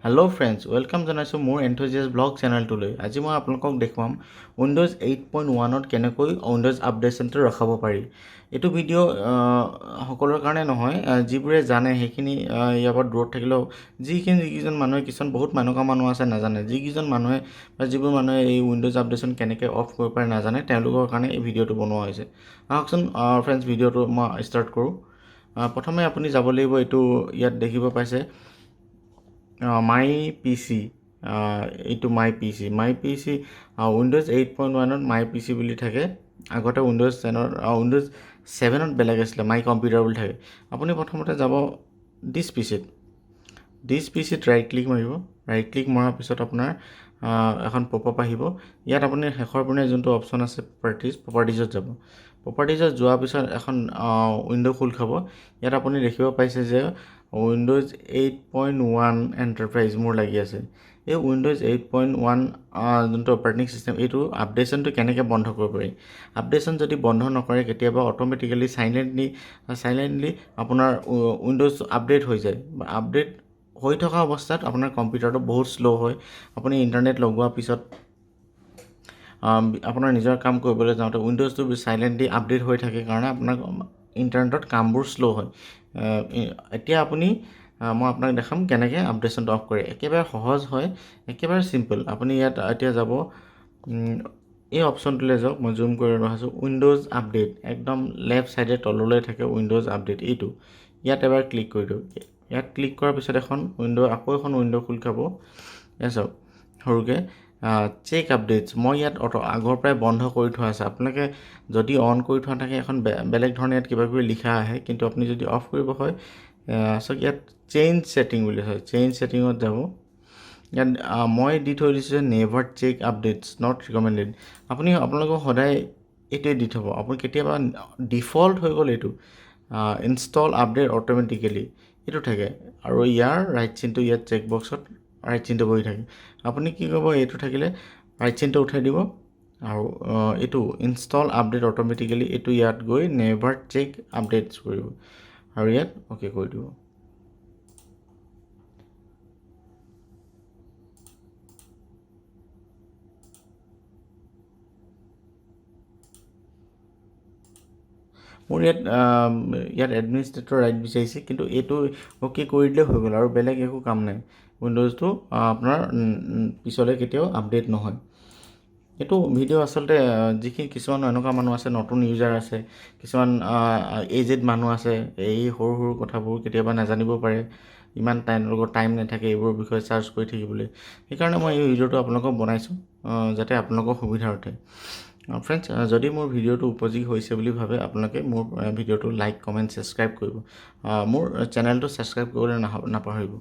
Hello friends, welcome জনাইছো মোৰ এনথুজিয়াষ্ট blog চেনেলটোলৈ। আজি মই আপোনালোকক দেখুৱাম উইন্ডোজ 8.1 ত কেনেকৈ উইন্ডোজ আপডেটছনটো ৰখাব পাৰি। এইটো ভিডিঅ' সকলোৰ কাৰণে নহয়, যিবোৰে জানে সেইখিনি ইয়াৰ পৰা দূৰত থাকিলেও যিকেইজন মানুহে কিছুমান বহুত মানুহ আছে নাজানে, যিকেইজন মানুহে বা যিবোৰ মানুহে এই উইন্ডোজ আপডেটছন কেনেকৈ অফ কৰিব পাৰে নাজানে তেওঁলোকৰ কাৰণে এই ভিডিঅ'টো বনোৱা হৈছে। আহকচোন ফ্ৰেণ্ডছ, ভিডিঅ'টো মই ষ্টাৰ্ট কৰোঁ। প্ৰথমে আপুনি যাব লাগিব, এইটো ইয়াত দেখিব পাইছে মাই পি চি, এইটো মাই পি চি উইণ্ডোজ 8.1ত মাই পি চি বুলি থাকে। আগতে উইণ্ডোজ 7ত বেলেগ আছিলে, মাই কম্পিউটাৰ বুলি থাকে। আপুনি প্ৰথমতে যাব দিছ পি চিত ৰাইট ক্লিক মাৰিব। ৰাইট ক্লিক মৰাৰ পিছত আপোনাৰ এখন পপআপ আহিব। ইয়াত আপুনি শেষৰ পিনে যোনটো অপশ্যন আছে প্ৰপাৰ্টিজত যাব। প্ৰপাৰ্টিজত যোৱাৰ পিছত এখন উইণ্ডো খোল খাব। ইয়াত আপুনি দেখিব পাইছে যে উইণ্ডোজ 8.1 এণ্টাৰপ্ৰাইজ মোৰ লাগি আছে। এই উইণ্ডোজ 8.1 যোনটো অপাৰেটিং চিষ্টেম, এইটো আপডেটছনটো কেনেকৈ বন্ধ কৰিব পাৰি। আপডেটছন যদি বন্ধ নকৰে কেতিয়াবা অট'মেটিকেলি চাইলেণ্টলি আপোনাৰ উইণ্ডোজ আপডেট হৈ যায়। বা আপডেট হৈ থকা অৱস্থাত আপোনাৰ কম্পিউটাৰটো বহুত শ্ল' হয়। আপুনি ইণ্টাৰনেট লগোৱাৰ পিছত আপোনাৰ নিজৰ কাম কৰিবলৈ যাওঁতে উইণ্ডোজটো চাইলেণ্টলি আপডেট হৈ থাকে কাৰণে আপোনাৰ ইণ্টাৰনেটত কামবোৰ শ্ল' হয়। এতিয়া মই আপোনাক দেখাম কেনেকৈ আপডেটছনটো অফ কৰে। একেবাৰে সহজ হয়, একেবাৰে চিম্পল। আপুনি ইয়াত এতিয়া যাব, এই অপশ্যনটোলৈ যাওক। মই জুম কৰি ৰখাইছোঁ। উইণ্ডোজ আপডেট একদম লেফ্ট ছাইডে তললৈ থাকে উইণ্ডোজ আপডেট, এইটো ইয়াত এবাৰ ক্লিক কৰি দিয়ক। ইয়াত ক্লিক কৰাৰ পিছত আকৌ এখন উইণ্ডো খোল খাব। এয়া চাওক সৰুকৈ চেক আপডেটছ। মই ইয়াত আগৰ পৰাই বন্ধ কৰি থোৱা আছে। আপোনালোকে যদি অন কৰি থোৱা থাকে এখন বেলেগ ধৰণে ইয়াত কিবাকিবি লিখা আহে, কিন্তু আপুনি যদি অফ কৰিব হয় চাওক ইয়াত চেঞ্জ ছেটিং বুলি হয়। চেঞ্জ ছেটিঙত যাব। ইয়াত মই দি থৈ দিছোঁ যে never check updates not recommended. আপোনালোকক সদায় এইটোৱে দি থ'ব। আপুনি কেতিয়াবা ডিফল্ট হৈ গ'ল এইটো ইনষ্টল আপডেট অট'মেটিকেলি এইটো থাকে, আৰু ইয়াৰ ৰাইট চিনটো ইয়াত চেক বক্সত ৰাইট চিনটো বহি থাকে। আপুনি কি কৰিব, এইটো থাকিলে ৰাইট চিনটো উঠাই দিব, আৰু এইটো ইনষ্টল আপডেট অট'মেটিকেলি এইটো ইয়াত গৈ নেভাৰ চেক আপডেটছ কৰিব, আৰু ইয়াত অ'কে কৰি দিব। মোৰ ইয়াত এডমিনিষ্ট্ৰেটৰ ৰাইট বিচাৰিছে, কিন্তু এইটো অ'কে কৰি দিলে হৈ গ'ল, আৰু বেলেগ একো কাম নাই। উইণ্ডোজটো আপোনাৰ পিছলৈ কেতিয়াও আপডেট নহয়। এইটো ভিডিঅ' আচলতে যিখিনি কিছুমান এনেকুৱা মানুহ আছে, নতুন ইউজাৰ আছে, কিছুমান এজেড মানুহ আছে, এই সৰু কথাবোৰ কেতিয়াবা নাজানিব পাৰে, ইমান তেওঁলোকৰ টাইম নাথাকে এইবোৰৰ বিষয়ে চাৰ্চ কৰি থাকিবলৈ। সেইকাৰণে মই এই ভিডিঅ'টো আপোনালোকক বনাইছোঁ যাতে আপোনালোকৰ সুবিধাৰ্থে। ফ্ৰেণ্ডছ, যদি মোৰ ভিডিঅ'টো উপযোগী হৈছে বুলি ভাবে আপোনালোকে মোৰ ভিডিঅ'টো লাইক, কমেণ্ট, ছাবস্ক্ৰাইব কৰিব। মোৰ চেনেলটো ছাবস্ক্ৰাইব কৰিবলৈ নাপাহৰিব।